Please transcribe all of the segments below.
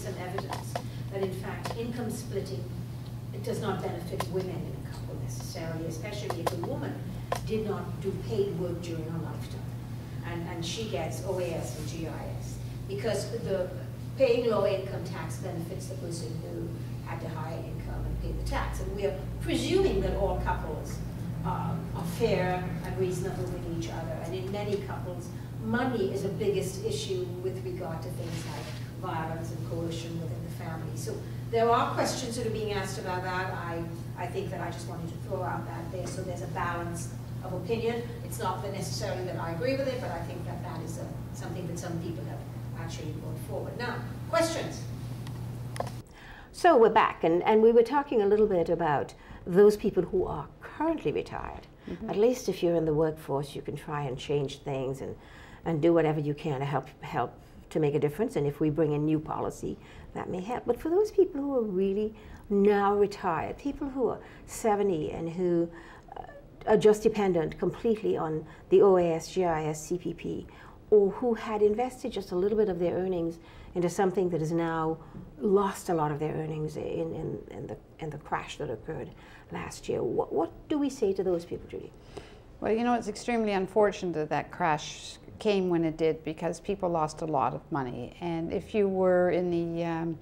some evidence that in fact income splitting, it does not benefit women in a couple necessarily, especially if a woman did not do paid work during her lifetime. And she gets OAS and GIS, because the paying low income tax benefits the person who had the higher income and paid the tax. And we are presuming that all couples are fair and reasonable with each other. And in many couples, money is the biggest issue with regard to things like violence and coercion within the family. So there are questions that are being asked about that. I think that I just wanted to throw out that there, so there's a balance of opinion. It's not that necessarily that I agree with it, but I think that that is something that some people have actually brought forward. Now, questions? So we're back, and we were talking a little bit about those people who are currently retired. Mm-hmm. At least if you're in the workforce, you can try and change things and do whatever you can to help to make a difference. And if we bring in new policy, that may help. But for those people who are really now retired, people who are 70 and who are just dependent completely on the OAS, GIS, CPP, or who had invested just a little bit of their earnings into something that has now lost a lot of their earnings in the crash that occurred last year. What do we say to those people, Judy? Well, you know, it's extremely unfortunate that that crash came when it did, because people lost a lot of money. And if you were in the,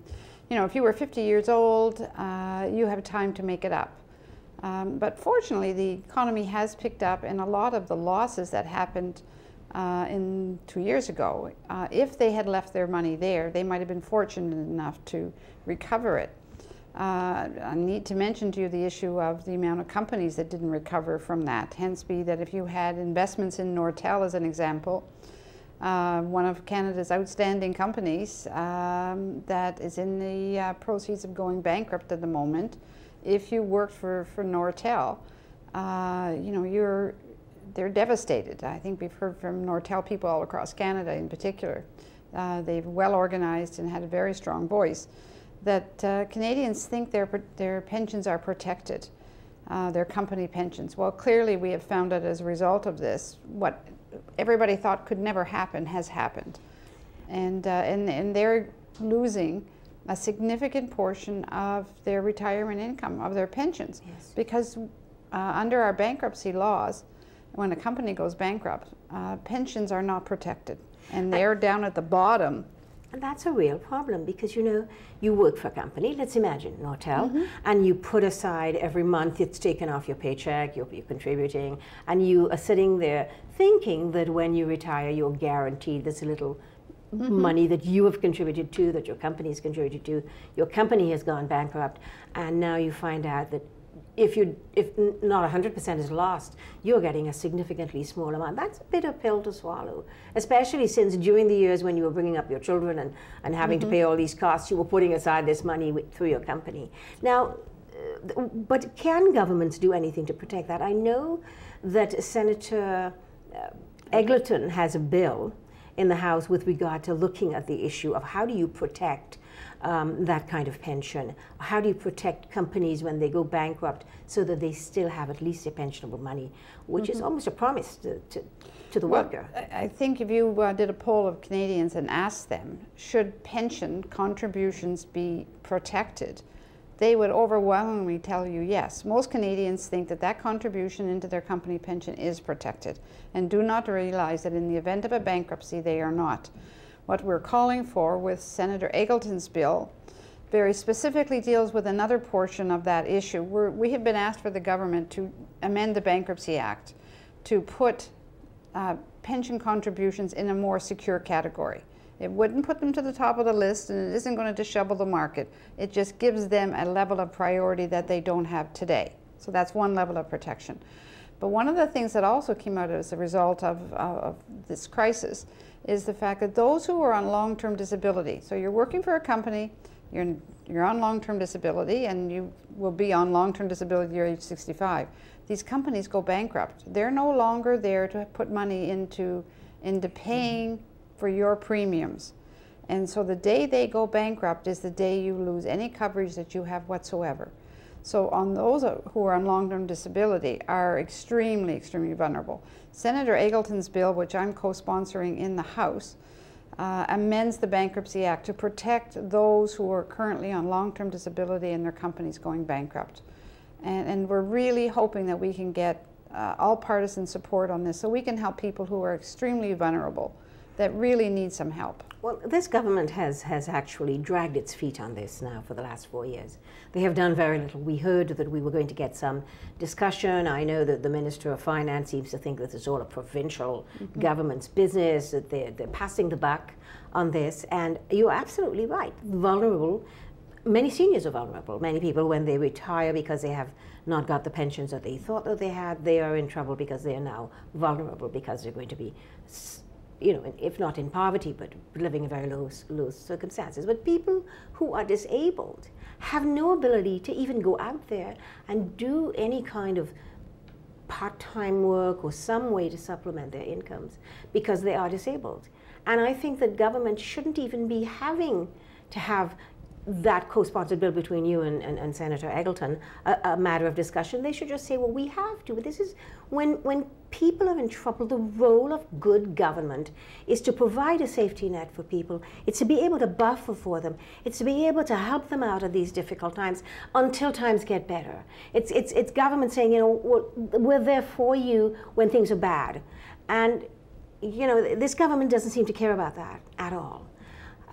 you know, if you were 50 years old, you have time to make it up. But fortunately, the economy has picked up, and a lot of the losses that happened in 2 years ago, if they had left their money there, they might have been fortunate enough to recover it. I need to mention to you the issue of the amount of companies that didn't recover from that. Hence be that if you had investments in Nortel, as an example, one of Canada's outstanding companies that is in the proceeds of going bankrupt at the moment, if you worked for Nortel, you know, they're devastated. I think we've heard from Nortel people all across Canada in particular. They've well organized and had a very strong voice, that Canadians think their pensions are protected, their company pensions. Well, clearly we have found out as a result of this, what everybody thought could never happen has happened. And they're losing a significant portion of their retirement income, of their pensions. Yes. Because under our bankruptcy laws, when a company goes bankrupt, pensions are not protected, and they're down at the bottom. And that's a real problem, because, you know, you work for a company, let's imagine Nortel, Mm-hmm. and you put aside every month, it's taken off your paycheck, you're contributing, and you are sitting there thinking that when you retire, you're guaranteed this little mm-hmm. money that you have contributed to, that your company has contributed to. Your company has gone bankrupt, and now you find out that if not 100% is lost, you're getting a significantly small amount. That's a bitter pill to swallow, especially since during the years when you were bringing up your children and having mm-hmm. to pay all these costs, you were putting aside this money through your company. Now, but can governments do anything to protect that? I know that Senator Eggleton has a bill in the House with regard to looking at the issue of how do you protect that kind of pension. How do you protect companies when they go bankrupt so that they still have at least their pensionable money, which mm-hmm. is almost a promise to the worker? I think if you did a poll of Canadians and asked them, should pension contributions be protected, they would overwhelmingly tell you yes. Most Canadians think that that contribution into their company pension is protected, and do not realize that in the event of a bankruptcy, they are not. What we're calling for with Senator Eggleton's bill very specifically deals with another portion of that issue. We have been asked for the government to amend the Bankruptcy Act to put pension contributions in a more secure category. It wouldn't put them to the top of the list, and it isn't going to dishevel the market. It just gives them a level of priority that they don't have today. So that's one level of protection. But one of the things that also came out as a result of this crisis is the fact that those who are on long-term disability, so you're working for a company, you're on long-term disability, and you will be on long-term disability at your age 65. These companies go bankrupt. They're no longer there to put money into paying for your premiums. And so the day they go bankrupt is the day you lose any coverage that you have whatsoever. So on those who are on long-term disability are extremely, extremely vulnerable. Senator Eggleton's bill, which I'm co-sponsoring in the House, amends the Bankruptcy Act to protect those who are currently on long-term disability and their companies going bankrupt. And we're really hoping that we can get all partisan support on this so we can help people who are extremely vulnerable, that really need some help. Well, this government has actually dragged its feet on this now for the last 4 years. They have done very little. We heard that we were going to get some discussion. I know that the Minister of Finance seems to think that this is all a provincial government's business, that they're passing the buck on this. And you're absolutely right. Vulnerable, many seniors are vulnerable. Many people, when they retire because they have not got the pensions that they thought that they had, they are in trouble because they are now vulnerable because they're going to be, you know, if not in poverty, but living in very low circumstances. But people who are disabled have no ability to even go out there and do any kind of part-time work or some way to supplement their incomes because they are disabled. And I think that government shouldn't even be having to have that co-sponsored bill between you and Senator Eggleton a matter of discussion. They should just say, well, we have to. This is when people are in trouble, the role of good government is to provide a safety net for people. It's to be able to buffer for them. It's to be able to help them out of these difficult times until times get better. It's government saying, you know, we're there for you when things are bad. And, you know, this government doesn't seem to care about that at all.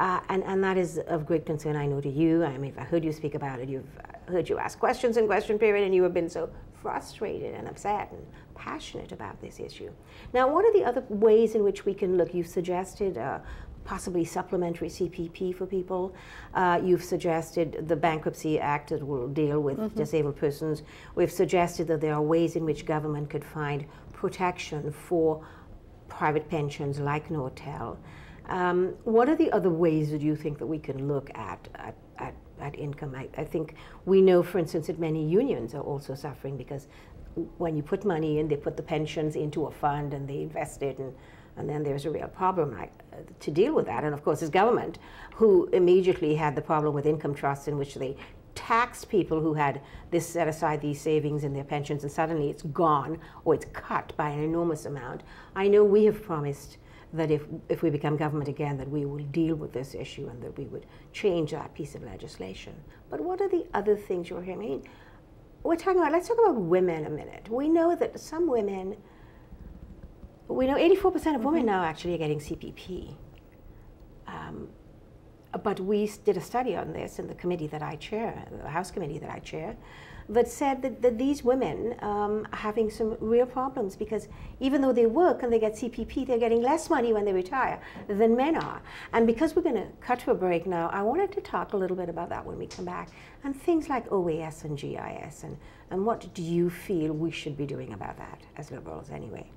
And that is of great concern, I know, to you. I mean, I've heard you speak about it. You've heard you ask questions in question period, and you have been so frustrated and upset and passionate about this issue. Now, what are the other ways in which we can look? You've suggested possibly supplementary CPP for people. You've suggested the Bankruptcy Act that will deal with disabled persons. We've suggested that there are ways in which government could find protection for private pensions like Nortel. What are the other ways that you think that we can look at income? I think we know, for instance, that many unions are also suffering because when you put money in, they put the pensions into a fund and they invest it, and then there's a real problem to deal with that. And of course, it's government who immediately had the problem with income trusts, in which they taxed people who had this set aside these savings in their pensions, and suddenly it's gone or it's cut by an enormous amount. I know we have promised that if we become government again, that we will deal with this issue and that we would change that piece of legislation. But what are the other things you're hearing? I mean, let's talk about women a minute. We know that some women, we know 84% of women now actually are getting CPP. But we did a study on this in the committee that I chair, the House committee that I chair, that said that these women are having some real problems because even though they work and they get CPP, they're getting less money when they retire than men are. And because we're going to cut to a break now, I wanted to talk a little bit about that when we come back, and things like OAS and GIS, and what do you feel we should be doing about that as Liberals anyway?